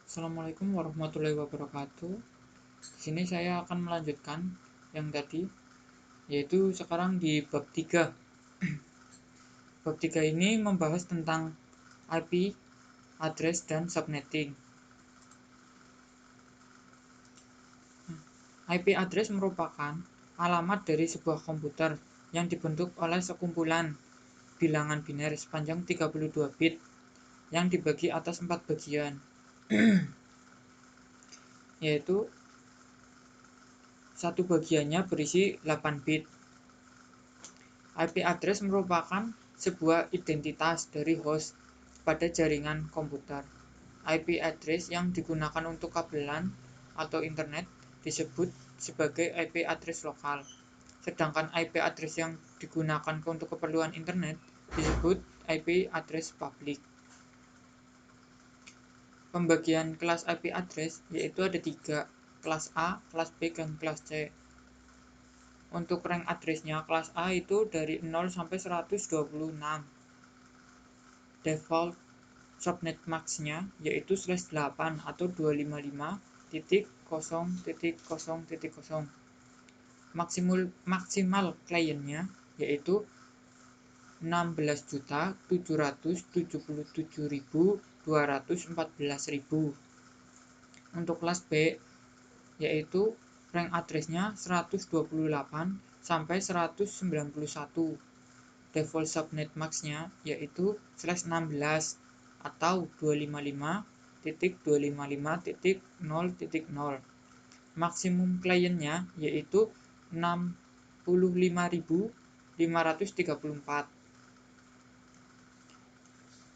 Assalamualaikum warahmatullahi wabarakatuh. Di sini saya akan melanjutkan yang tadi, yaitu sekarang di bab 3. Bab 3 ini membahas tentang IP, address, dan subnetting. IP address merupakan alamat dari sebuah komputer yang dibentuk oleh sekumpulan bilangan biner sepanjang 32 bit yang dibagi atas 4 bagian, yaitu satu bagiannya berisi 8 bit. IP address merupakan sebuah identitas dari host pada jaringan komputer. IP address yang digunakan untuk kabelan atau internet disebut sebagai IP address lokal, sedangkan IP address yang digunakan untuk keperluan internet disebut IP address publik. Pembagian kelas IP address yaitu ada 3, kelas A, kelas B, dan kelas C. Untuk rank address-nya, kelas A itu dari 0 sampai 126. Default subnet max-nya yaitu /8 atau 255.0.0.0. Maksimal kliennya yaitu 16.777.214.000. Untuk kelas B yaitu rank address-nya 128 sampai 191. Default subnet max-nya yaitu /16 atau 255.255.0.0. Maksimum kliennya yaitu 65.534.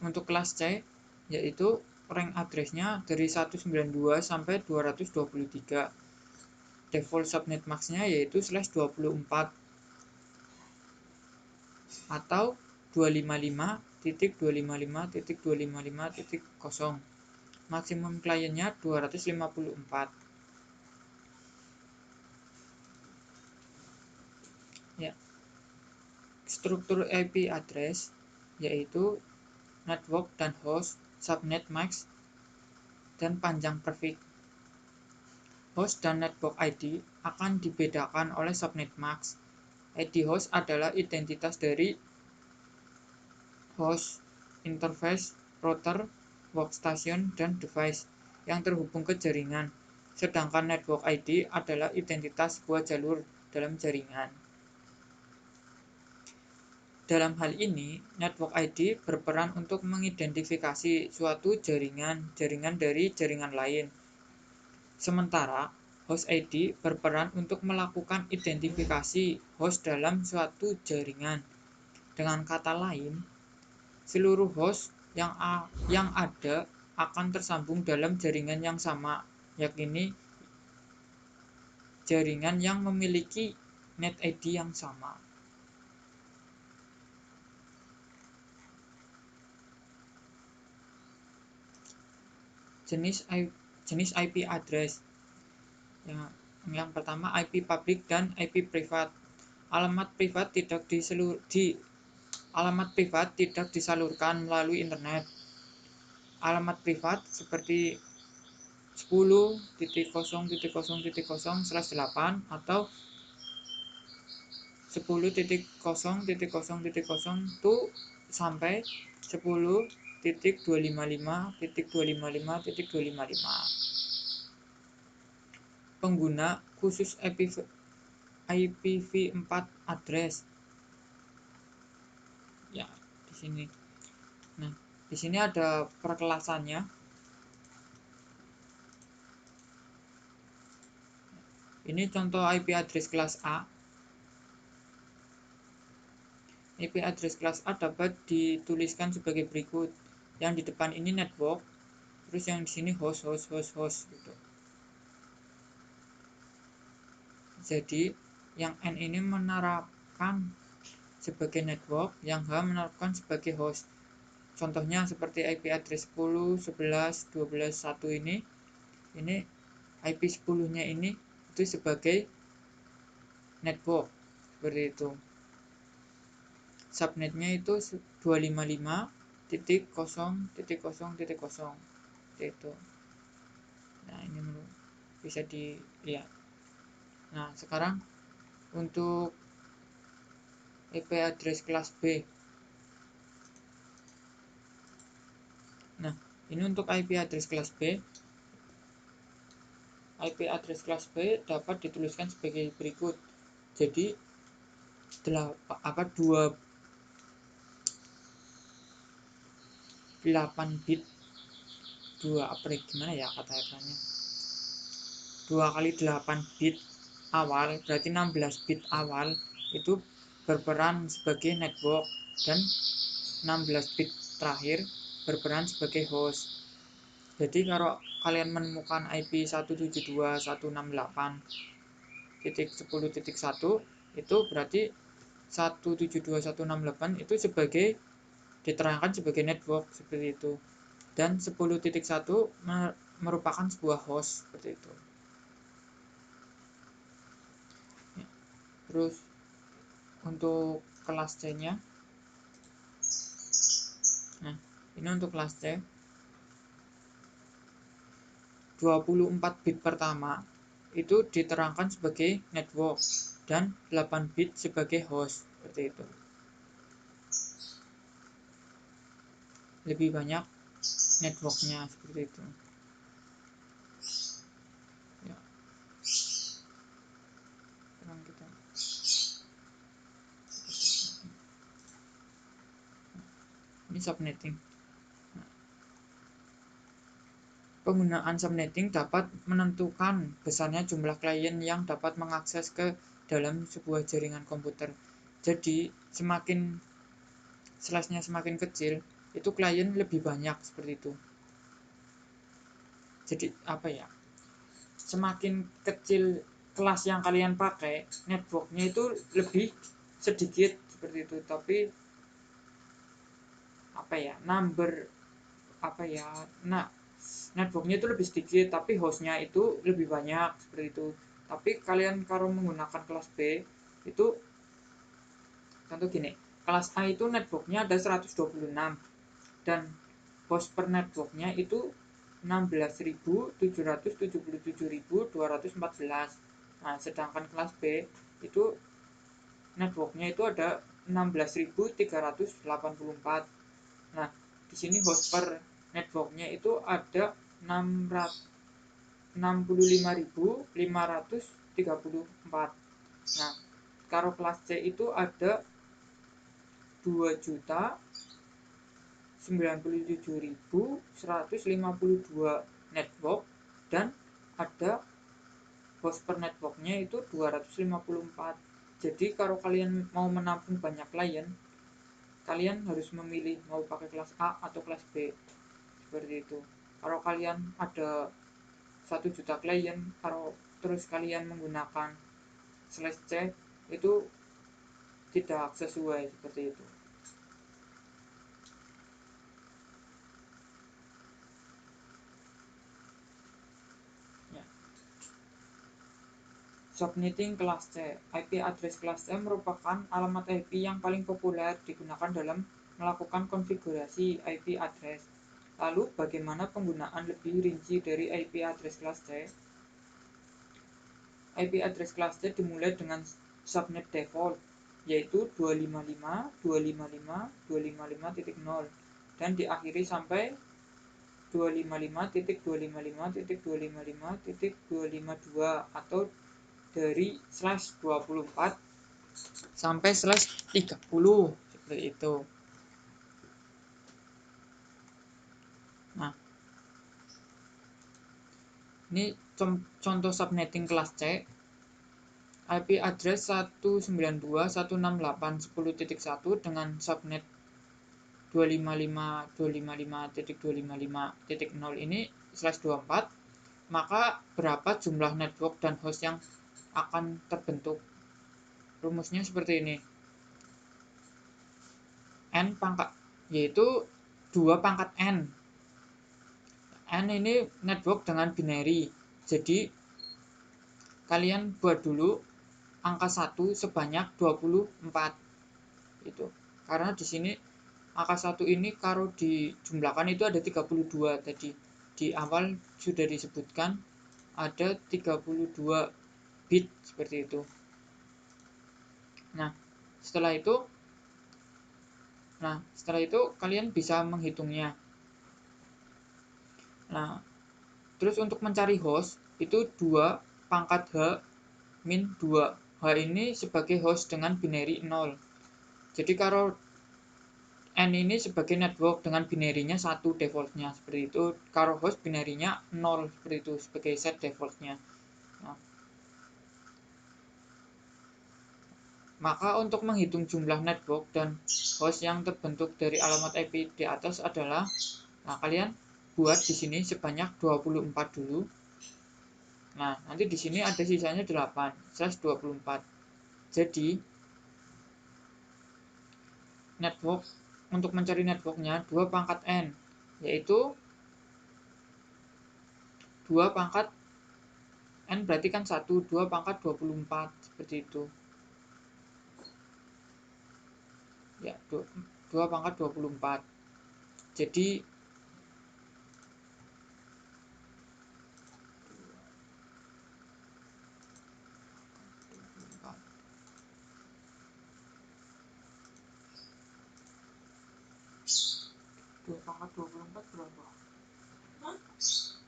Untuk kelas C yaitu rank address-nya dari 192 sampai 223. Default subnet max-nya yaitu /24 atau 255.255.255.0. Maksimum kliennya 254. Ya. Struktur IP address yaitu network dan host, subnet max, dan panjang prefix. Host dan network ID akan dibedakan oleh subnet max. ID host adalah identitas dari host, interface, router, workstation, dan device yang terhubung ke jaringan, sedangkan network ID adalah identitas sebuah jalur dalam jaringan. Dalam hal ini, network ID berperan untuk mengidentifikasi suatu jaringan dari jaringan lain. Sementara, host ID berperan untuk melakukan identifikasi host dalam suatu jaringan. Dengan kata lain, seluruh host yang ada akan tersambung dalam jaringan yang sama, yakni jaringan yang memiliki net ID yang sama. Jenis IP address. Yang pertama IP public dan IP privat. Alamat privat tidak disalurkan melalui internet. Alamat privat seperti 10.0.0.0/8 atau 10.0.0.0 sampai 10.255.255.255. Pengguna khusus IPv4 address. Ya, di sini. Nah, di sini ada perkelasannya. Ini contoh IP address kelas A. IP address kelas A dapat dituliskan sebagai berikut. Yang di depan ini network, terus yang di sini host gitu. Jadi, yang N ini menerapkan sebagai network, yang H menerapkan sebagai host. Contohnya seperti IP address 10, 11, 12, 1 ini IP 10-nya ini itu sebagai network, seperti itu. Subnetnya itu 255.0.0.0 itu. Nah, ini bisa dilihat. Nah, sekarang untuk IP address kelas B. Nah, ini untuk IP address kelas B. IP address kelas B dapat dituliskan sebagai berikut. Jadi 8 bit 2 gimana ya kata-katanya, 2 kali 8 bit awal berarti 16 bit awal itu berperan sebagai network, dan 16 bit terakhir berperan sebagai host. Jadi kalau kalian menemukan IP 172.168.10.1 itu berarti 172.168 itu diterangkan sebagai network seperti itu, dan 10.1 merupakan sebuah host seperti itu. Terus untuk kelas C nya, nah ini untuk kelas C 24 bit pertama itu diterangkan sebagai network dan 8 bit sebagai host seperti itu. Lebih banyak networknya seperti itu ya. Sekarang kita ini subnetting. Penggunaan subnetting dapat menentukan besarnya jumlah klien yang dapat mengakses ke dalam sebuah jaringan komputer. Jadi semakin slash-nya semakin kecil, itu klien lebih banyak seperti itu. Jadi apa ya? Semakin kecil kelas yang kalian pakai, networknya itu lebih sedikit seperti itu. Tapi apa ya? Networknya itu lebih sedikit, tapi hostnya itu lebih banyak seperti itu. Tapi kalian kalau menggunakan kelas B itu, contoh gini, kelas A itu networknya ada 126 dan host per networknya itu 16.777.214. Nah, sedangkan kelas B itu networknya itu ada 16.384. Nah, di sini host per networknya itu ada 65.534. Nah, kalau kelas C itu ada 2.097.152 network dan ada host per networknya itu 254. Jadi kalau kalian mau menampung banyak klien, kalian harus memilih mau pakai kelas A atau kelas B seperti itu. Kalau kalian ada 1 juta klien, kalau terus kalian menggunakan slash C itu tidak sesuai seperti itu ya. Subnetting kelas C. IP address kelas C merupakan alamat IP yang paling populer digunakan dalam melakukan konfigurasi IP address. Lalu bagaimana penggunaan lebih rinci dari IP address kelas C? IP address kelas C dimulai dengan subnet default, yaitu 255.255.255.0 dan diakhiri sampai 255.255.255.252 atau dari /24 sampai /30 seperti itu. Nah, ini contoh subnetting kelas C. IP address 192.168.10.1 dengan subnet 255.255.255.0 ini /24, maka berapa jumlah network dan host yang akan terbentuk? Rumusnya seperti ini. N pangkat, yaitu 2 pangkat N. N ini network dengan binary. Jadi kalian buat dulu angka 1 sebanyak 24. Itu. Karena di sini angka 1 ini kalau dijumlahkan itu ada 32 tadi. Di awal sudah disebutkan ada 32 bit seperti itu. Nah, setelah itu kalian bisa menghitungnya. Nah, terus untuk mencari host itu 2 pangkat H min 2. H ini sebagai host dengan binary 0. Jadi kalau N ini sebagai network dengan binarinya 1 defaultnya seperti itu. Kalau host binarinya 0 seperti itu sebagai set defaultnya. Nah, maka untuk menghitung jumlah network dan host yang terbentuk dari alamat IP di atas adalah, nah kalian buat di sini sebanyak 24 dulu. Nah, nanti di sini ada sisanya 8/24. Jadi network untuk mencari networknya 2 pangkat N, yaitu 2 pangkat N berarti kan 1, 2 pangkat 24 seperti itu. Ya, 2 pangkat 24. Jadi 2 pangkat 24 berapa?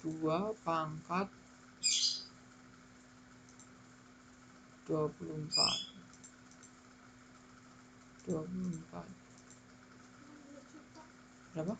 2 pangkat 24. 24 berapa?